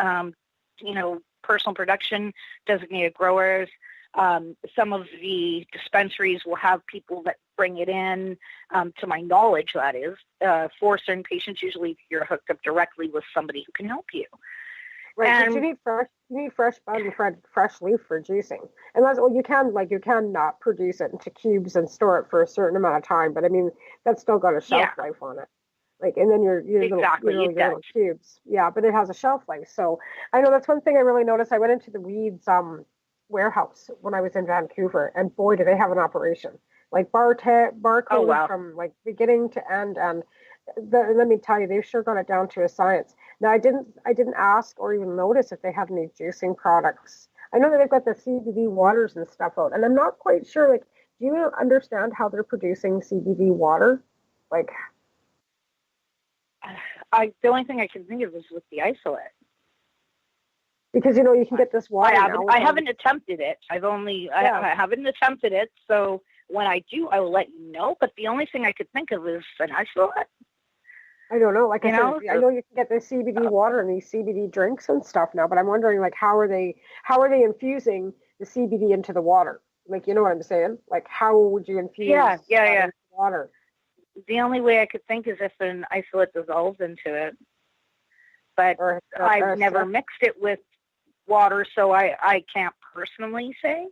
personal production, designated growers. Some of the dispensaries will have people that bring it in, to my knowledge, that is, for certain patients. Usually you're hooked up directly with somebody who can help you. Right, and you need fresh bud and fresh leaf for juicing. And that's, you can not produce it into cubes and store it for a certain amount of time, but I mean, that's still got a shelf life on it. Like, and then your little cubes. Yeah, but it has a shelf life. So I know that's one thing I really noticed. I went into the weeds warehouse when I was in Vancouver, and boy, do they have an operation. Like barcode from like beginning to end, and let me tell you, they've sure got it down to a science. Now, I didn't ask or even notice if they had any juicing products. I know that they've got the CBD waters and stuff out, and I'm not quite sure. Like, do you understand how they're producing CBD water? Like, the only thing I can think of is with the isolate. Because you can get this water. I haven't attempted it. I haven't attempted it. So when I do, I will let you know. But the only thing I could think of is an isolate. I don't know. Like I know you can get the CBD water and these CBD drinks and stuff now, but I'm wondering, like, how are they infusing the CBD into the water? Like, you know what I'm saying? Like, how would you infuse into water? The only way I could think is if an isolate dissolves into it. But I've never mixed it with water, so I can't personally say.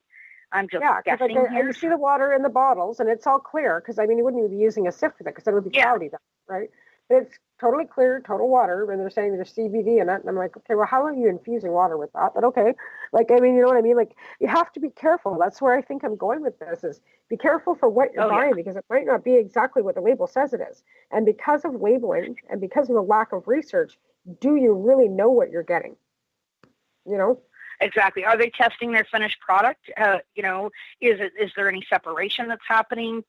I'm just guessing here. You see the water in the bottles, and it's all clear, because, I mean, you wouldn't even be using a sift with it, because it would be cloudy then, right? But it's totally clear, total water, and they're saying there's CBD in it, and I'm like, okay, well, how are you infusing water with that? But okay, like, I mean, you know what I mean? Like, you have to be careful. That's where I think I'm going with this, is be careful for what you're buying, because it might not be exactly what the label says it is. And because of labeling, and because of the lack of research, do you really know what you're getting? Exactly. Are they testing their finished product? Is there any separation that's happening?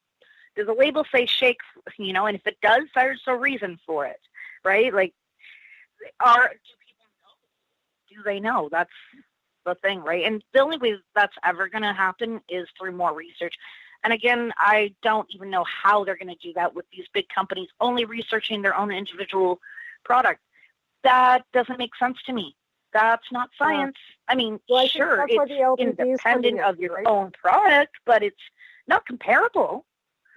Does the label say shake? And if it does, there's a reason for it, right? Like, do people know? Do they know? That's the thing, right? And the only way that's ever going to happen is through more research. And again, I don't even know how they're going to do that with these big companies only researching their own individual product. That doesn't make sense to me. That's not science. I mean, sure, it's independent of your own product, but it's not comparable.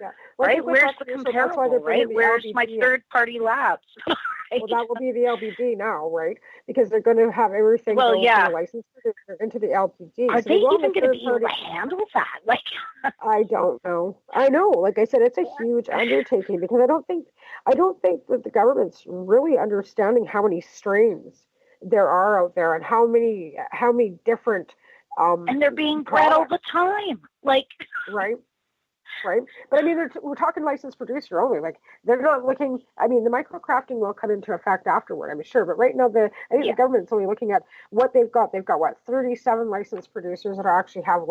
Yeah. Right? Where's the comparable, right? Where's my third-party labs? Right? Well, that will be the LBD now, right? Because they're going to have everything go from the license into the LBD. Are they even going to be able to handle that? Like, I don't know. I know. Like I said, it's a huge undertaking, because I don't think that the government's really understanding how many strains there are out there and how many different and they're being bred all the time, like, right. But I mean, we're talking licensed producer only. Like, they're not looking. I mean, the microcrafting will come into effect afterward, I'm sure. But right now, I think the government's only looking at what they've got. They've got 37 licensed producers that actually have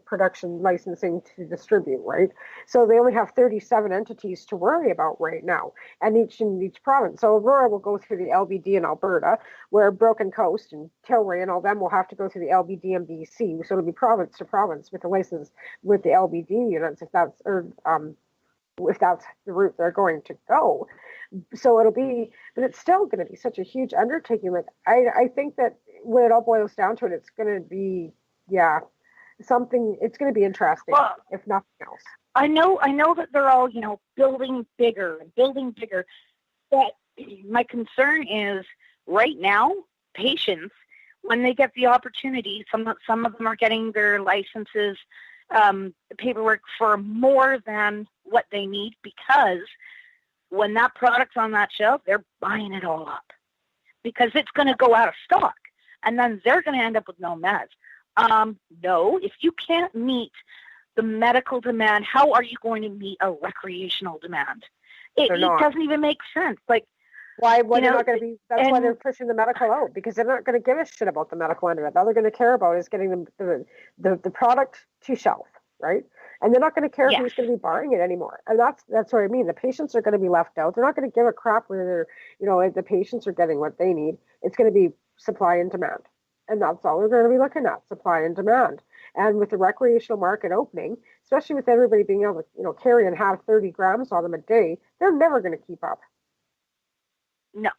production licensing to distribute, right? So they only have 37 entities to worry about right now, and in each province. So Aurora will go through the LBD in Alberta, where Broken Coast and Tilray and all them will have to go through the LBD in BC. So it'll be province to province with the license with the LBD units, if that's the route they're going to go. So it'll be, but it's still going to be such a huge undertaking. Like, I think that when it all boils down to it, it's going to be, something, it's going to be interesting, if nothing else. I know that they're all, building bigger, but my concern is right now, patients when they get the opportunity, some of them are getting their licenses, paperwork for more than what they need, because when that product's on that shelf, they're buying it all up because it's going to go out of stock, and then they're going to end up with no meds. No, if you can't meet the medical demand, how are you going to meet a recreational demand? It doesn't even make sense. Like, why they're not going to be? That's why they're pushing the medical out, because they're not going to give a shit about the medical end of it. All they're going to care about is getting the product to shelf, right? And they're not going to care who's going to be buying it anymore. And that's what I mean. The patients are going to be left out. They're not going to give a crap whether the patients are getting what they need. It's going to be supply and demand, and that's all we're going to be looking at: supply and demand. And with the recreational market opening, especially with everybody being able to carry and have 30 grams on them a day, they're never going to keep up. No.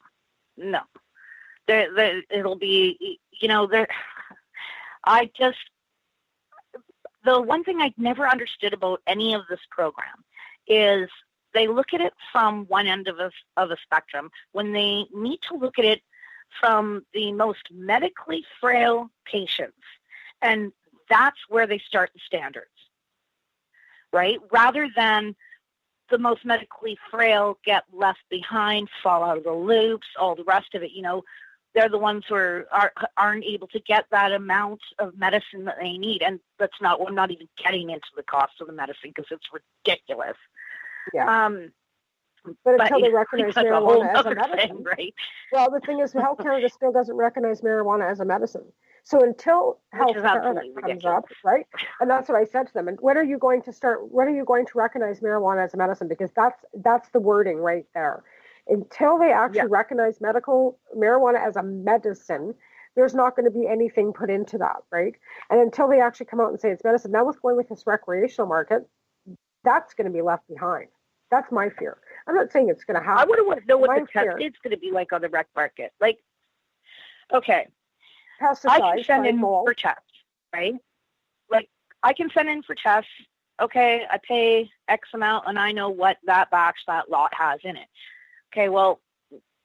It'll be, the one thing I never understood about any of this program is they look at it from one end of a spectrum when they need to look at it from the most medically frail patients. And that's where they start the standards, right? Rather than the most medically frail get left behind, fall out of the loops, all the rest of it. They're the ones who aren't able to get that amount of medicine that they need. And we're not even getting into the cost of the medicine because it's ridiculous. Yeah. But until they recognize marijuana as a medicine, right? Well, the thing is, Health Canada still doesn't recognize marijuana as a medicine. So until Health Canada comes up, right? And that's what I said to them. And when are you going to recognize marijuana as a medicine? Because that's the wording right there. Until they actually recognize medical marijuana as a medicine, there's not going to be anything put into that, right? And until they actually come out and say it's medicine, now with going with this recreational market, that's going to be left behind. That's my fear. I'm not saying it's going to happen. I would want to know what the test is going to be like on the rec market. Like, okay, pesticides, I can send in for tests, right? Like, I can send in for tests. Okay, I pay X amount, and I know what that batch, that lot has in it. Okay, well,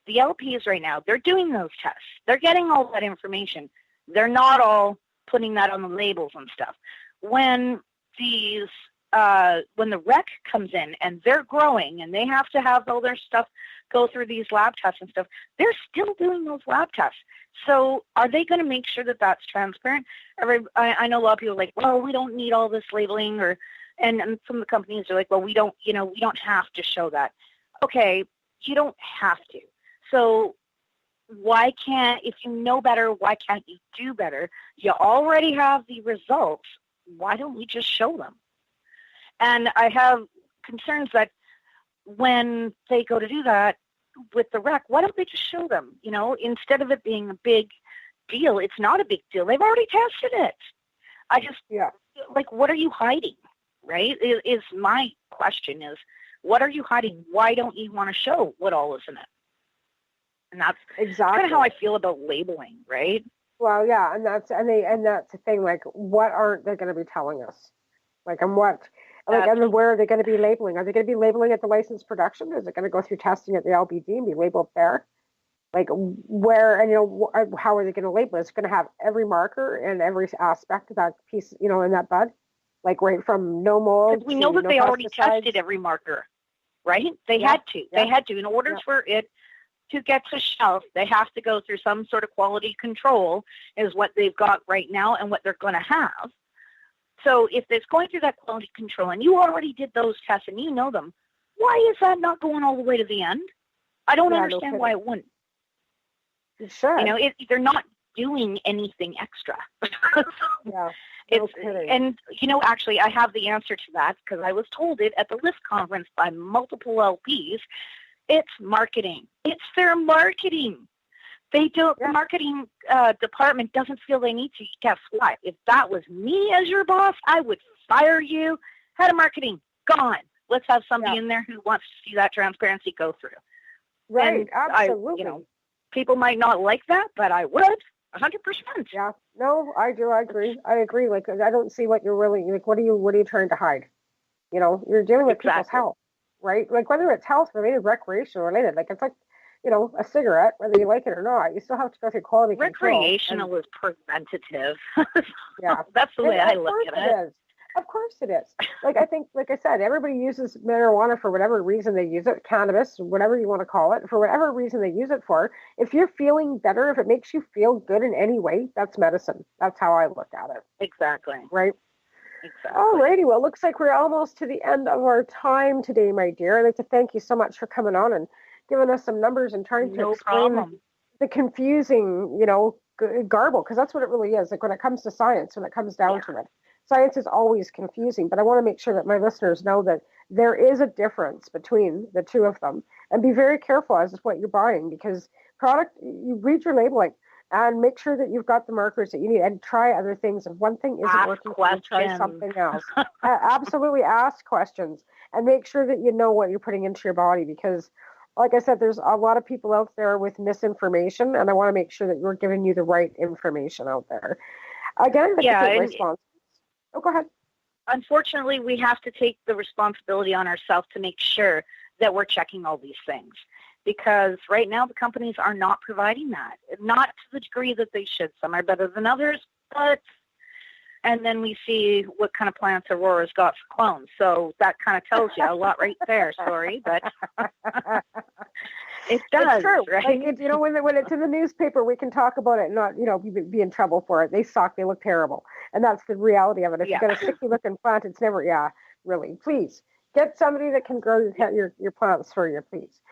the LPs right now, they're doing those tests. They're getting all that information. They're not all putting that on the labels and stuff. When the rec comes in and they're growing and they have to have all their stuff go through these lab tests and stuff, they're still doing those lab tests. So are they going to make sure that that's transparent? I know a lot of people are like, well, we don't need all this labeling, and some of the companies are like, well, we don't have to show that. Okay, you don't have to. So if you know better, why can't you do better? You already have the results. Why don't we just show them? And I have concerns that when they go to do that with the rec, why don't they just show them? Instead of it being a big deal, it's not a big deal. They've already tested it. Like, what are you hiding, right? Is my question is, what are you hiding? Why don't you want to show what all is in it? And that's exactly kind of how I feel about labeling, right? Well, yeah, and that's the thing. Like, what aren't they going to be telling us? Like, and what? Like, and where are they going to be labeling? Are they going to be labeling at the licensed production? Is it going to go through testing at the LBD and be labeled there? Like, where, and how are they going to label it? It's going to have every marker and every aspect of that piece, in that bud, like right from no mold. Because we know that they already tested every marker, right? They had to. They had to. In order for it to get to shelf, they have to go through some sort of quality control, is what they've got right now and what they're going to have. So if it's going through that quality control and you already did those tests and you know them, why is that not going all the way to the end? I don't understand why it wouldn't. Sure. They're not doing anything extra. Actually, I have the answer to that because I was told it at the LIFT conference by multiple LPs. It's marketing. It's their marketing. They don't. The marketing department doesn't feel they need to. Guess what? If that was me as your boss, I would fire you. Head of marketing, gone. Let's have somebody in there who wants to see that transparency go through. Right. And absolutely. People might not like that, but I would. 100%. Yeah. No, I do. I agree. Like, I don't see what you're really like. What are you trying to hide? You're dealing with people's health, right? Like, whether it's health related, recreational related. Like, it's like, a cigarette, whether you like it or not. You still have to go through quality control. Recreational is preventative. Yeah. That's the way I look at it. Is. Of course it is. I think, like I said, everybody uses marijuana for whatever reason they use it, cannabis, whatever you want to call it, for whatever reason they use it for. If you're feeling better, if it makes you feel good in any way, that's medicine. That's how I look at it. Exactly. Right? Exactly. Alrighty, well, it looks like we're almost to the end of our time today, my dear. I'd like to thank you so much for coming on and giving us some numbers and trying to explain the confusing, garble, because that's what it really is. Like when it comes to science, when it comes down to it. Science is always confusing, but I want to make sure that my listeners know that there is a difference between the two of them, and be very careful as to what you're buying, because you read your labeling and make sure that you've got the markers that you need, and try other things. If one thing isn't working, try something else. Absolutely ask questions and make sure that you know what you're putting into your body, because like I said, there's a lot of people out there with misinformation, and I want to make sure that we're giving you the right information out there. Again, response. Oh, go ahead. Unfortunately, we have to take the responsibility on ourselves to make sure that we're checking all these things, because right now the companies are not providing that, not to the degree that they should. Some are better than others, and then we see what kind of plants Aurora's got for clones. So that kind of tells you a lot right there. Sorry, but it does. It's true. Right? When it's in the newspaper, we can talk about it and not, be in trouble for it. They suck. They look terrible. And that's the reality of it. If you've got a sickly looking plant, it's never, really. Please get somebody that can grow your plants for you, please.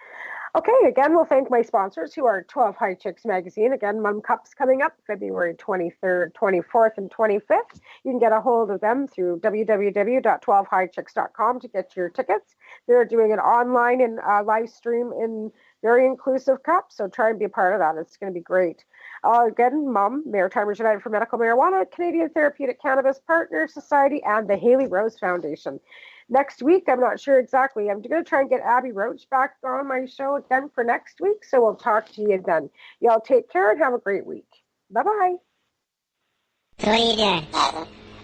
Okay, again, we'll thank my sponsors, who are 12 High Chicks Magazine. Again, Mum Cups coming up February 23rd, 24th, and 25th. You can get a hold of them through www.12highchicks.com to get your tickets. They're doing an online and live stream in very inclusive cups, so try and be a part of that. It's going to be great. Again, Mum, Maritimers United for Medical Marijuana, Canadian Therapeutic Cannabis Partners Society, and the Haley Rose Foundation. Next week, I'm not sure exactly. I'm going to try and get Abby Roach back on my show again for next week, so we'll talk to you then. Y'all take care and have a great week. Bye-bye. So what are you doing?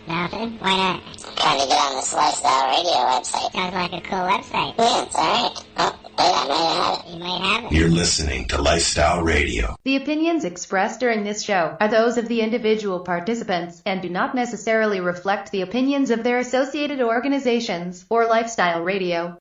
Nothing? Why not? Trying to get on this Lifestyle Radio website. Sounds like a cool website. Yeah, it's alright. Oh, wait, I might have it. You might have it. You're listening to Lifestyle Radio. The opinions expressed during this show are those of the individual participants and do not necessarily reflect the opinions of their associated organizations or Lifestyle Radio.